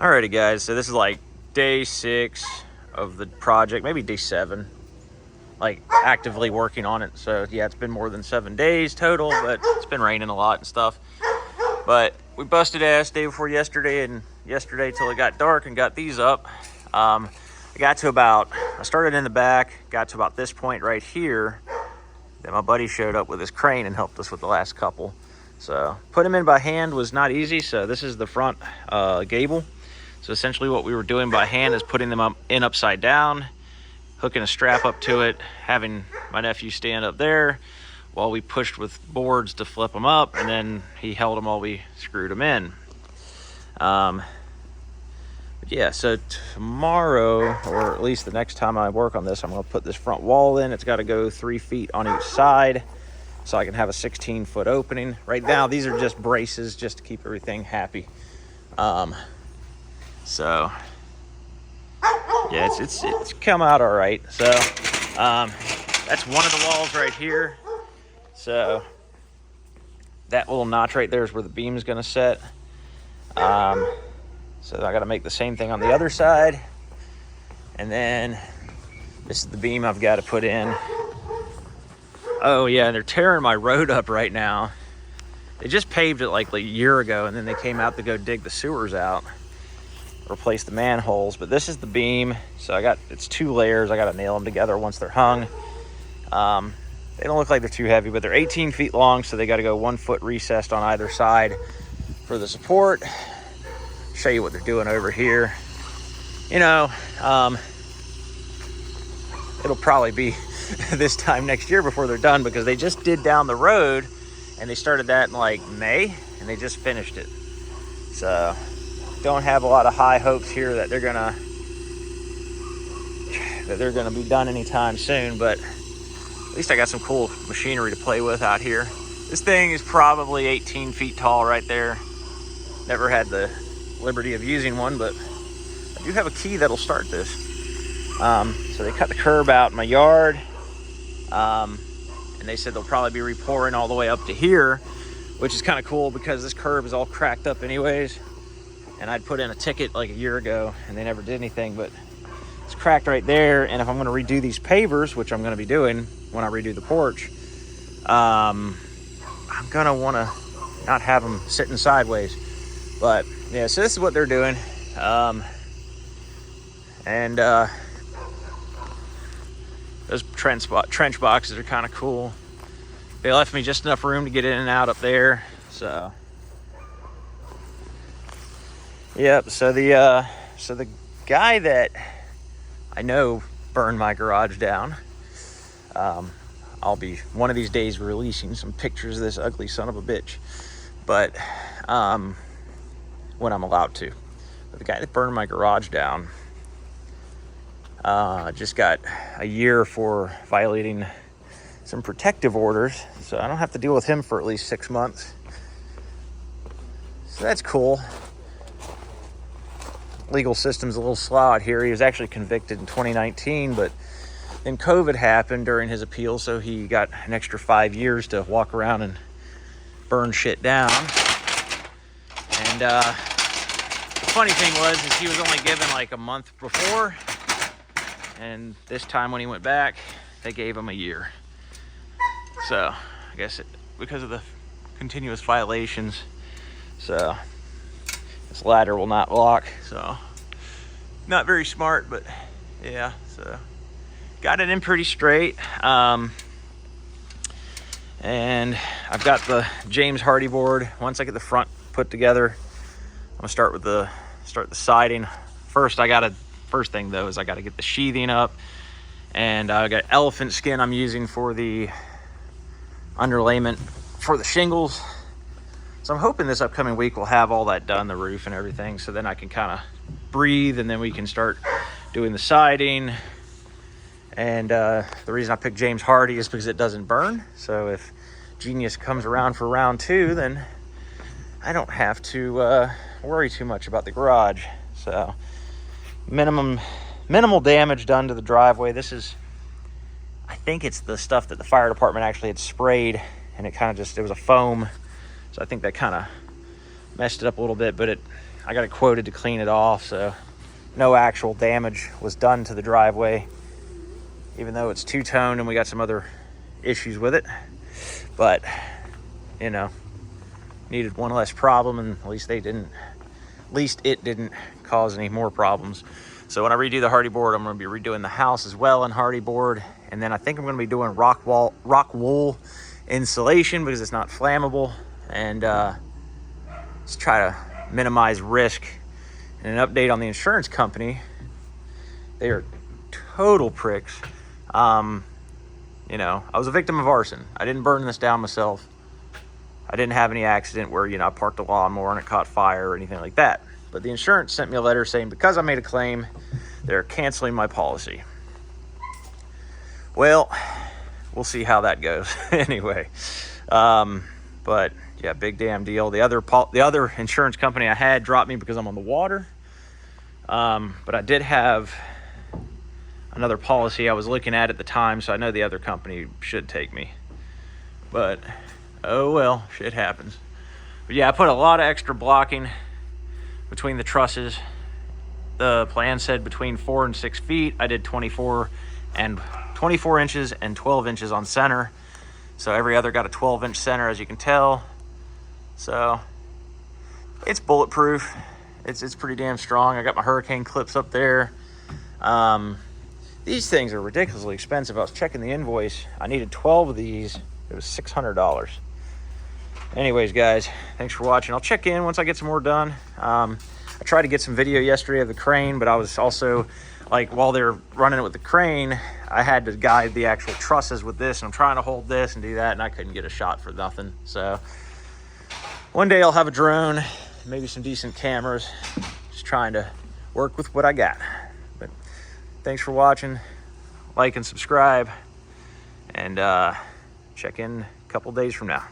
Alrighty guys, so this is like day 6 of the project, maybe day 7, like actively working on it. So yeah, it's been more than 7 days total, but it's been raining a lot and stuff. But we busted ass day before yesterday, and yesterday till it got dark and got these up. I started in the back, got to about this point right here. Then my buddy showed up with his crane and helped us with the last couple. So put them in by hand was not easy. So this is the front gable. So essentially what we were doing by hand is putting them up in upside down, hooking a strap up to it, having my nephew stand up there while we pushed with boards to flip them up, and then he held them while we screwed them in. But yeah, so tomorrow, or at least the next time I work on this, I'm gonna put this front wall in. It's gotta go 3 feet on each side so I can have a 16-foot opening. Right now, these are just braces just to keep everything happy. So yeah, it's come out all right. So that's one of the walls right here. So that little notch right there is where the beam is going to set. So I got to make the same thing on the other side, and then this is the beam I've got to put in. Oh yeah, they're tearing my road up right now. They just paved it like a year ago, and then they came out to go dig the sewers out, replace the manholes. But this is the beam, so it's 2 layers. I got to nail them together once they're hung. They don't look like they're too heavy, but they're 18 feet long, so they got to go 1 foot recessed on either side for the support. Show you what they're doing over here. You know, it'll probably be this time next year before they're done, because they just did down the road, and they started that in like May, and they just finished it. So don't have a lot of high hopes here that they're gonna be done anytime soon, but at least I got some cool machinery to play with out here. This thing is probably 18 feet tall right there. Never had the liberty of using one, but I do have a key that'll start this. So they cut the curb out in my yard, and they said they'll probably be repouring all the way up to here, which is kind of cool because this curb is all cracked up anyways. And I'd put in a ticket like a year ago and they never did anything, but it's cracked right there. And if I'm going to redo these pavers, which I'm going to be doing when I redo the porch, I'm going to want to not have them sitting sideways. But yeah, so this is what they're doing. Those trench boxes are kind of cool. They left me just enough room to get in and out up there. So yep, so the guy that I know burned my garage down, I'll be one of these days releasing some pictures of this ugly son of a bitch, but when I'm allowed to. But the guy that burned my garage down just got a year for violating some protective orders, so I don't have to deal with him for at least 6 months. So that's cool. Legal system's a little slow out here. He was actually convicted in 2019, but then COVID happened during his appeal, so he got an extra 5 years to walk around and burn shit down. And the funny thing was he was only given like a month before, and this time when he went back, they gave him a year. So I guess because of the continuous violations, so this ladder will not lock. So not very smart, but yeah, so got it in pretty straight. And I've got the James Hardy board. Once I get the front put together, I'm gonna start the siding. First thing though is I gotta get the sheathing up, and I got elephant skin I'm using for the underlayment for the shingles. So I'm hoping this upcoming week we'll have all that done, the roof and everything, so then I can kind of breathe, and then we can start doing the siding. And the reason I picked James Hardy is because it doesn't burn. So if Genius comes around for round 2, then I don't have to worry too much about the garage. So minimal damage done to the driveway. This is, I think it's the stuff that the fire department actually had sprayed, and it was a foam. So I think that kind of messed it up a little bit, but I got it quoted to clean it off, so no actual damage was done to the driveway, even though it's two-toned and we got some other issues with it. But, you know, needed one less problem, and at least it didn't cause any more problems. So when I redo the hardy board, I'm going to be redoing the house as well in hardy board, and then I think I'm going to be doing rock wool insulation because it's not flammable, and just try to minimize risk. And an update on the insurance company, they are total pricks. You know, I was a victim of arson. I didn't burn this down myself. I didn't have any accident where, you know, I parked a lawnmower and it caught fire or anything like that. But the insurance sent me a letter saying because I made a claim, they're canceling my policy. Well, we'll see how that goes. Anyway, but yeah, big damn deal. The other insurance company I had dropped me because I'm on the water. But I did have another policy I was looking at the time, so I know the other company should take me. But oh well, shit happens. But yeah, I put a lot of extra blocking between the trusses. The plan said between 4 and 6 feet. I did 24 inches and 12 inches on center. So every other got a 12-inch center, as you can tell. So it's bulletproof. It's pretty damn strong. I got my hurricane clips up there. These things are ridiculously expensive. I was checking the invoice. I needed 12 of these. It was $600. Anyways, guys, thanks for watching. I'll check in once I get some more done. I tried to get some video yesterday of the crane, but I was also, like, while they're running it with the crane, I had to guide the actual trusses with this, and I'm trying to hold this and do that, and I couldn't get a shot for nothing. So one day I'll have a drone, maybe some decent cameras, just trying to work with what I got. But thanks for watching. Like and subscribe, and check in a couple days from now.